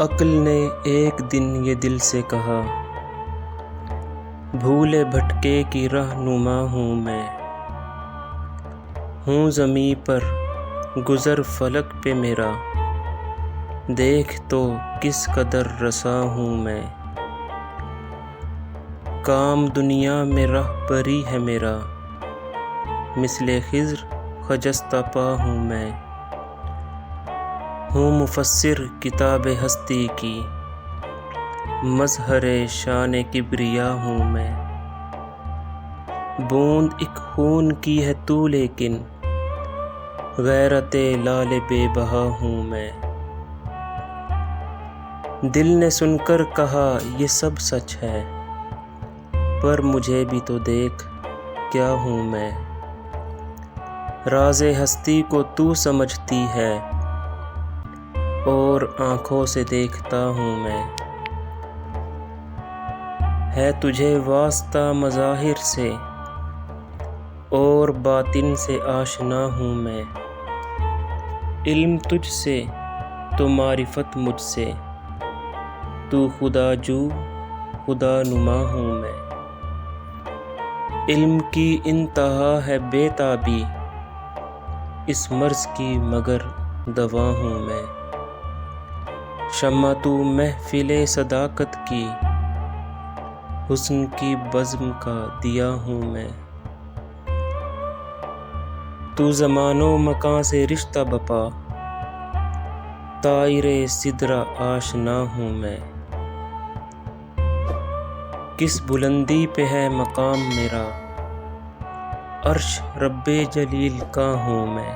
عقل نے ایک دن یہ دل سے کہا، بھولے بھٹکے کی رہنما ہوں میں، ہوں زمیں پر گزر فلک پہ میرا، دیکھ تو کس قدر رساں ہوں میں، کام دنیا میں رہبری ہے میرا، مثل خضر خجستہ پا ہوں میں، ہوں مفسر کتاب ہستی کی، مظہر شان کبریا ہوں میں، بوند ایک خون کی ہے تو لیکن، غیرت لعل بے بہا ہوں میں، دل نے سن کر کہا یہ سب سچ ہے، پر مجھے بھی تو دیکھ کیا ہوں میں، راز ہستی کو تو سمجھتی ہے، اور آنکھوں سے دیکھتا ہوں میں، ہے تجھے واسطہ مظاہر سے، اور باطن سے آشنا ہوں میں، علم تجھ سے تو معرفت مجھ سے، تو خدا جو خدا نما ہوں میں، علم کی انتہا ہے بے تابی، اس مرض کی مگر دوا ہوں میں، شمع تو محفل صداقت کی، حسن کی بزم کا دیا ہوں میں، تو زمان و مکان سے رشتہ بپا، طائر سدرہ آشنا ہوں میں، کس بلندی پہ ہے مقام میرا، عرش رب جلیل کا ہوں میں۔